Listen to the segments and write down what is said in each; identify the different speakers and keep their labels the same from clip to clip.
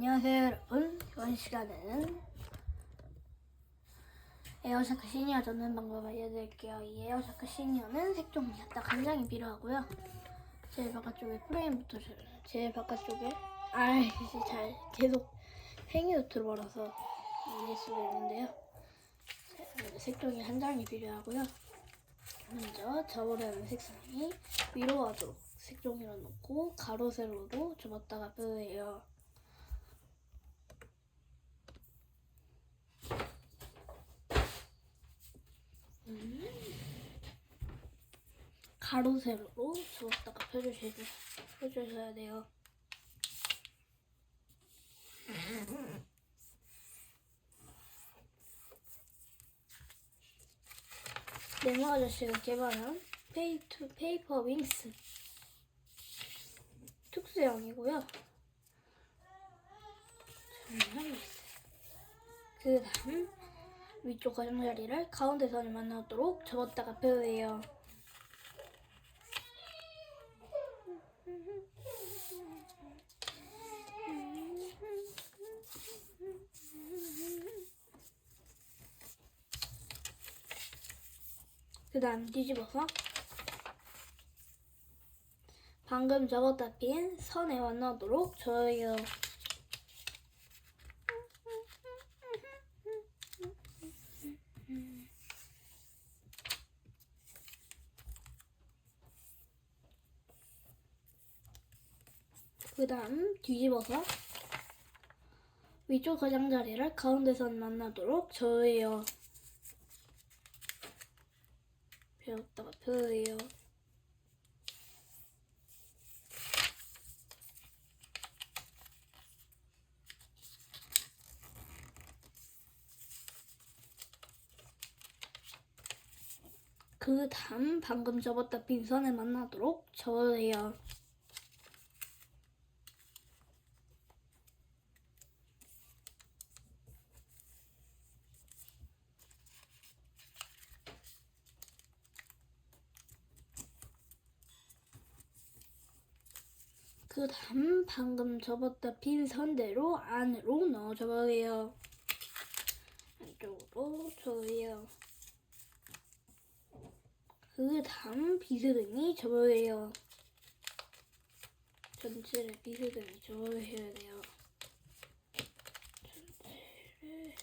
Speaker 1: 안녕하세요 여러분. 이번 시간에는 에어샤크 시니어 접는 방법 알려드릴게요. 이 에어샤크 시니어는 색종이 딱 한 장이 필요하고요. 제일 바깥쪽에 프레임부터 제일 바깥쪽에 잘 계속 팽이 노트를 벌어서 이길 수가 있는데요. 색종이 한 장이 필요하고요. 먼저 접으려는 색상이 위로 가도록 색종이로 놓고 가로 세로로 접었다가 펴요. 가로 세로로 접었다가 펴주셔야 돼요. 네모 아저씨가 개발한 페이퍼 윙스 특수형이고요. 그 다음 위쪽 가장자리를 가운데 선이 만나도록 접었다가 펴요. 그 다음 뒤집어서 방금 접었다 핀 선에 만나도록 저어요. 그 다음 뒤집어서 위쪽 가장자리를 가운데 선 만나도록 저어요. 펴었다가 펴요. 그 다음 방금 접었다 빈 선에 만나도록 저어요. 그 다음 방금 접었다 빈 선대로 안으로 넣어줘요. 안쪽으로 줘요. 그 다음 비스듬히 접어요. 전체를 비스듬히 접어주셔야 돼요. 전체를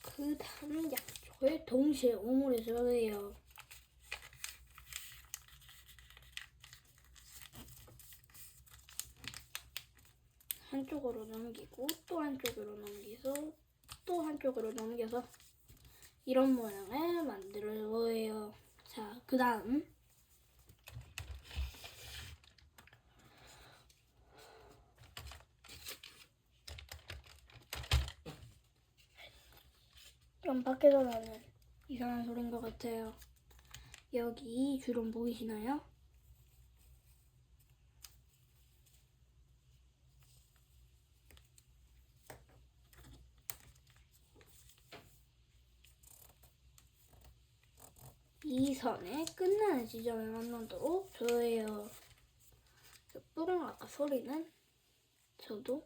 Speaker 1: 그 다음 양쪽을 동시에 오므려 줘요. 한쪽으로 넘기고 또 한쪽으로 넘겨서 또 한쪽으로 넘겨서 이런 모양을 만들어 줘요. 자, 그 다음 좀 밖에서 나는 이상한 소리인 것 같아요. 여기 주름 보이시나요? 이 선의 끝나는 지점을 만나도록 줘요. 그 뿡 아까 소리는 저도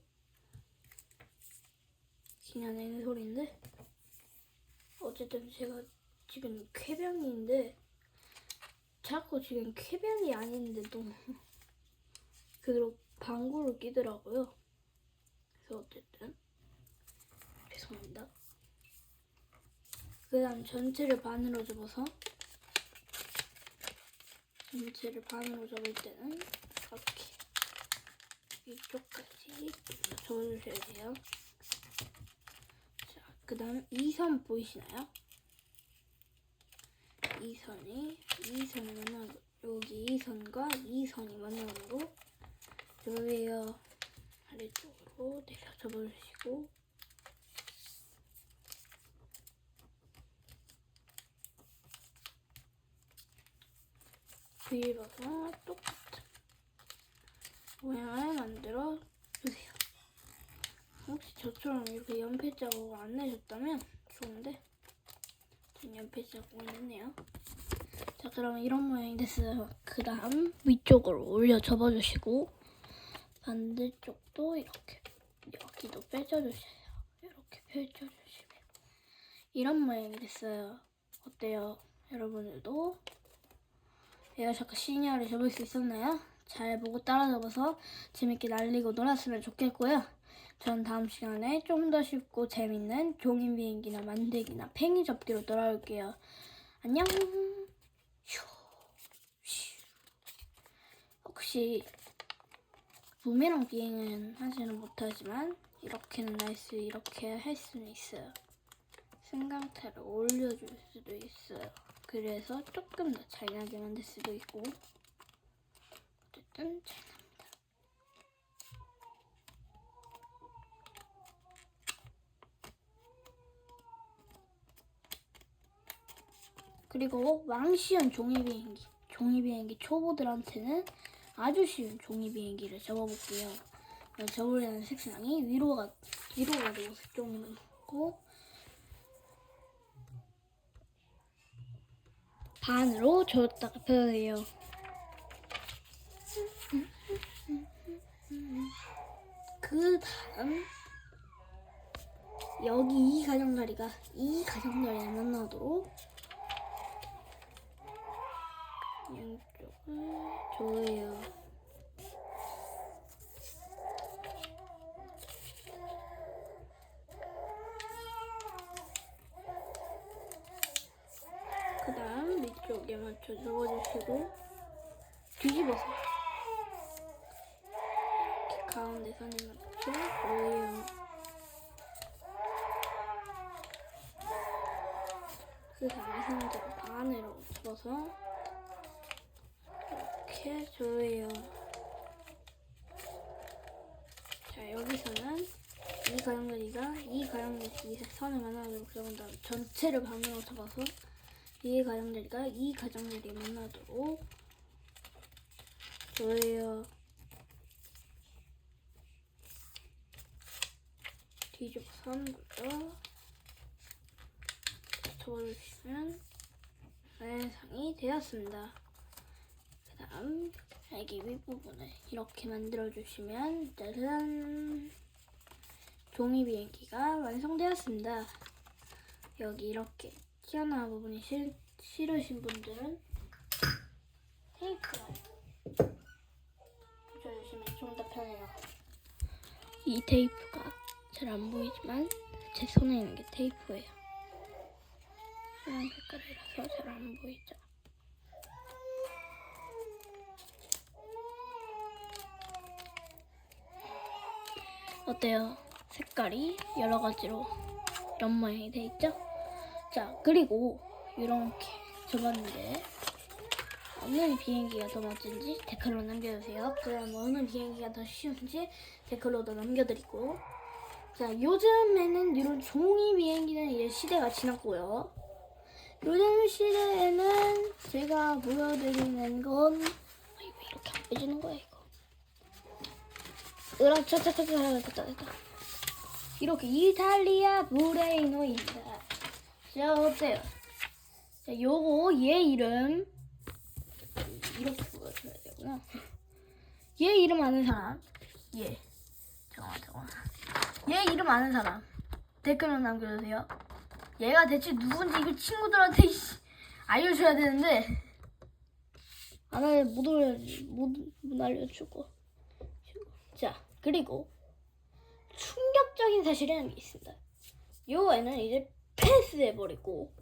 Speaker 1: 그냥 내는 소리인데 어쨌든 제가 지금 쾌변인데 자꾸 지금 쾌변이 아닌데도 그대로 방구를 끼더라고요. 그래서 어쨌든 죄송합니다. 그 다음 전체를 반으로 접어서 전체를 반으로 접을 때는 이렇게 이쪽까지 접어주셔야 돼요. 자, 그 다음 이 선 보이시나요? 이 선이 만나고 여기 이 선과 이 선이 만나도록 여기에요. 아래쪽으로 내려 접어주시고 뒤집어서 똑같은 모양을 만들어 주세요. 혹시 저처럼 이렇게 연필 자국을 안 내셨다면 좋은데 전 펼치고 있네요. 자, 그러면 이런 모양이 됐어요. 그 다음 위쪽으로 올려 접어주시고 반대쪽도 이렇게 여기도 펼쳐주세요. 이렇게 펼쳐주시면 이런 모양이 됐어요. 어때요? 여러분들도 에어샤크 시니어를 접을 수 있었나요? 잘 보고 따라 접어서 재밌게 날리고 놀았으면 좋겠고요. 전 다음 시간에 좀 더 쉽고 재밌는 종이 비행기나 만들기나 팽이 접기로 돌아올게요. 안녕. 혹시 부메랑 비행은 하지는 못하지만 이렇게는 이렇게 할 수는 있어요. 승강타를 올려줄 수도 있어요. 그래서 조금 더 잘나게 만들 수도 있고 어쨌든 잘 납니다. 그리고 왕시연 종이비행기 초보들한테는 아주 쉬운 종이비행기를 접어볼게요. 접으려는 색상이 위로 가지고 색종이고 반으로 접었다가 펴세요. 그 다음 여기 이 가장자리에 만나도록 양쪽을 줘요. 그 다음 위쪽에 맞춰 접어주시고 뒤집어서 이렇게 가운데 선에 맞춰 줘요. 그 다음에 선을 반으로 접어서 이렇게 줘요. 자, 여기서는 이 가장자리 선을 만나도록 접은 다음 전체를 반으로 접어서 이 가장자리가 이 가장자리에 만나도록 줘요. 뒤집어서 한 번 더 접어주시면 완성이 되었습니다. 그 다음 여기 윗부분을 이렇게 만들어주시면 짜잔! 종이 비행기가 완성되었습니다. 여기 이렇게 튀어나온 부분이 싫으신 분들은 테이프를 붙여주시면 좀 더 편해요. 이 테이프가 잘 안 보이지만 제 손에 있는 게 테이프예요. 하얀 색깔이라서 잘 안 보이죠? 어때요? 색깔이 여러 가지로 이런 모양이 돼 있죠? 자, 그리고 이렇게 접었는데 어느 비행기가 더 멋진지 댓글로 남겨주세요. 그럼 어느 비행기가 더 쉬운지 댓글로도 남겨드리고, 자, 요즘에는 이런 종이 비행기는 이제 시대가 지났고요. 요즘 시대에는 제가 보여드리는 건 왜 이렇게 안 빼지는 거야 이거? 됐다. 이렇게 이탈리아 브레이노입니다. 자, 어때요? 자, 요거 얘 이름 이렇게 보여줘야 되구나. 얘 이름 아는 사람? 잠깐만. 얘 이름 아는 사람 댓글로 남겨주세요. 얘가 대체 누군지 이거 친구들한테 알려줘야 되는데 못 알려주고. 자, 그리고 충격적인 사실이라는 게 있습니다. 요 애는 이제 패스해버리고,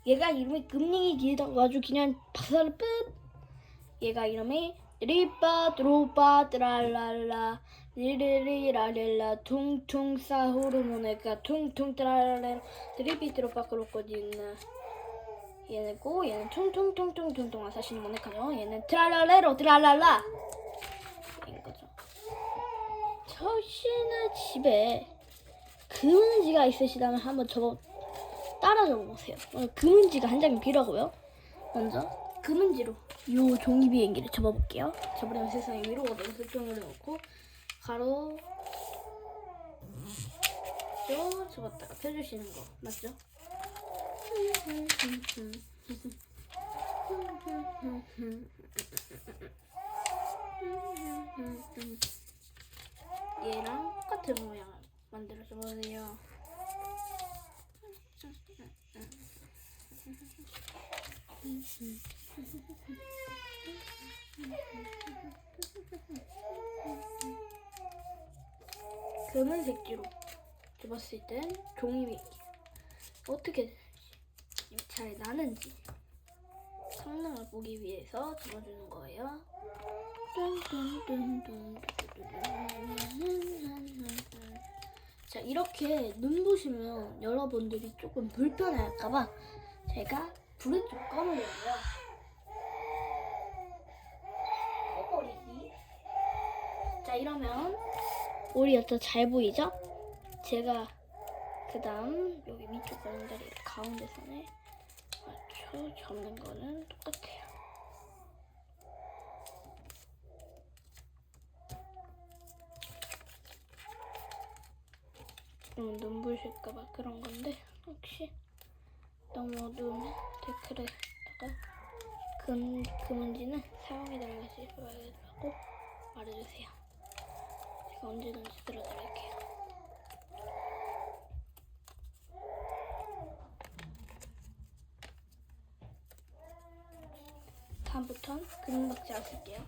Speaker 1: 얘가 이름이 금링이 길어가지고 그냥 박살을 끝. 얘가 이름이 리빠 드로빠 트랄랄라 리리리라릴라 퉁퉁 사호르모네가 퉁퉁 트랄랄라 드리비트로빠 크로코디나. 얘는고 얘는 퉁퉁퉁퉁퉁퉁 사시는 모네카죠. 얘는 트랄랄레로 트랄랄라 인 거죠. 혹시나 집에 금은지가 있으시다면 한번 따라 적어보세요. 금은지가 한 장이 필요하고요. 먼저 금은지로 이 종이 비행기를 접어볼게요. 접으려면 세상에 위로 가서 설정을 해놓고 가로 접었다가 펴주시는 거 맞죠? 얘랑 똑같은 모양을 만들어줘 보세요. 검은색지로 접었을 땐 종이비행기 어떻게 잘 나는지 성능을 보기 위해서 집어주는 거예요. 자, 이렇게 눈부시면 여러분들이 조금 불편할까봐 제가 불을 좀 꺼놓으려고요. 꺼버리기. 자, 이러면 우리 더 잘 보이죠? 제가 그 다음 여기 위쪽 보름다리 가운데 선에 맞춰 접는 거는 똑같아요. 너무 눈부실까봐 그런 건데 혹시 너무 어두우면 댓글에다가 금은지는 사용해달라고 말해주세요. 제가 언제든지 들어드릴게요. 다음부턴 금박지 안 쓸게요.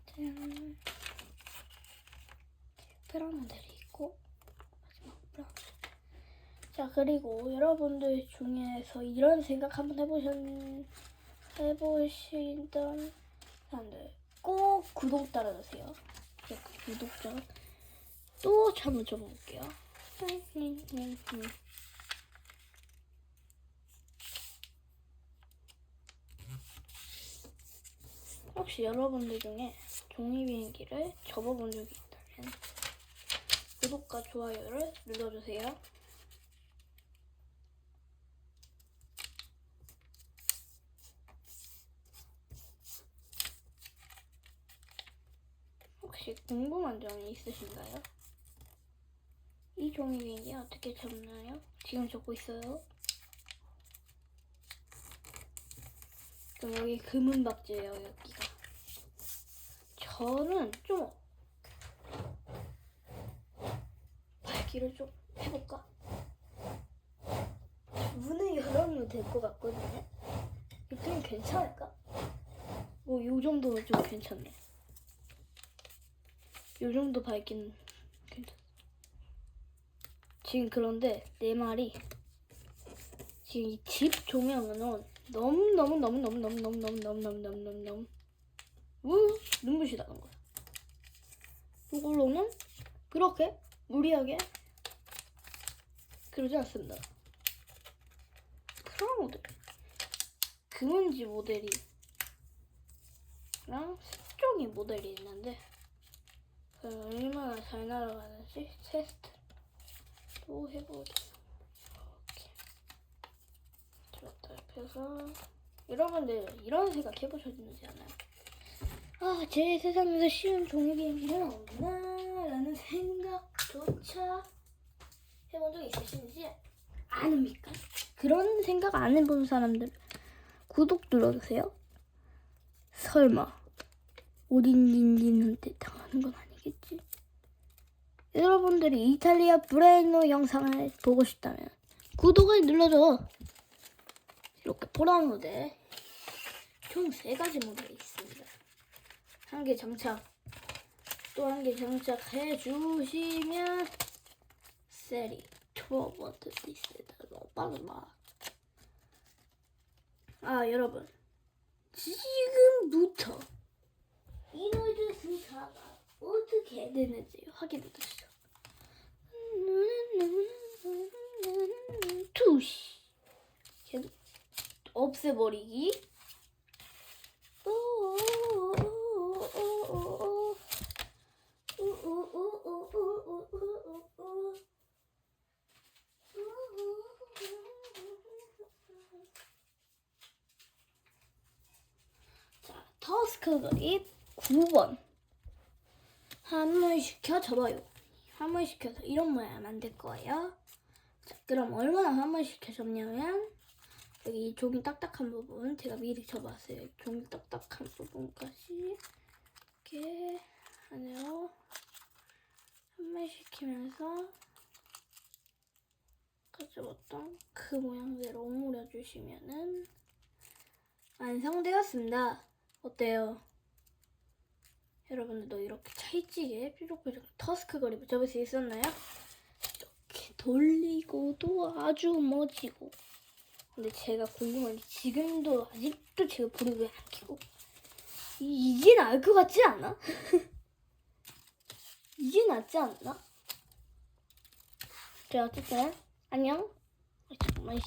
Speaker 1: 짠. 프라모델이 있고 마지막 프라모델. 자, 그리고 여러분들 중에서 이런 생각 한번 해보신 사람들 꼭 구독 따라주세요. 구독자 또 한번 줘볼게요. 혹시 여러분들 중에 종이비행기를 접어본 적이 있다면 구독과 좋아요를 눌러주세요. 혹시 궁금한 점이 있으신가요? 이 종이비행기 어떻게 접나요? 지금 접고 있어요. 그럼 여기 금은박지예요, 여기가. 저는 좀 밝기를 좀 해볼까? 문을 열어놓으면 될 것 같거든요. 이쯤 괜찮을까? 뭐 요 정도는 좀 괜찮네. 요 정도 밝기는 괜찮아. 지금 그런데 내 말이 지금 이 집 조명은 너무 눈부시다는 거야. 이걸로는 그렇게 무리하게 그러지 않습니다. 프라모델 금은지 모델이랑 색종이 모델이 있는데 얼마나 잘 날아가는지 테스트 또 해보자. 이렇게 들었다 펴서 여러분들 이런 생각 해보셨는지 않아요? 아, 제 세상에서 쉬운 종이비행기는 없나? 라는 생각조차 해본 적 있으신지 아닙니까? 그런 생각 안 해본 사람들 구독 눌러주세요. 설마 오딘딘딘한테 당하는 건 아니겠지? 여러분들이 이탈리아 브레이노 영상을 보고 싶다면 구독을 눌러줘. 이렇게 프라모델 총 3가지 모델이 있습니다. 한 개 장착, 또 한 개 장착해 주시면 세리 투어버드 디스에다가 빠르마. 아, 여러분 지금부터 이너즈 스타가 어떻게 되는지 확인해 주시죠. 투시 없애버리기. 터스크 그립 9번 함몰시켜 접어요. 함몰시켜서 이런 모양 만들 거예요. 자, 그럼 얼마나 함몰시켜 접냐면 여기 이 종이 딱딱한 부분 제가 미리 접었어요. 종이 딱딱한 부분까지 이렇게 안으로 함몰시키면서 가져왔던 그 모양대로 오므려 주시면은 완성되었습니다. 어때요? 여러분들도 이렇게 찰지게 뾰족뾰족 터스크 그립을 접을 수 있었나요? 이렇게 돌리고도 아주 멋지고. 근데 제가 궁금한 게 지금도 아직도 제가 불을 왜 안 켜고 이게 나을 것 같지 않아? 이게 낫지 않나? 자, 어쨌든 안녕. 잠깐만.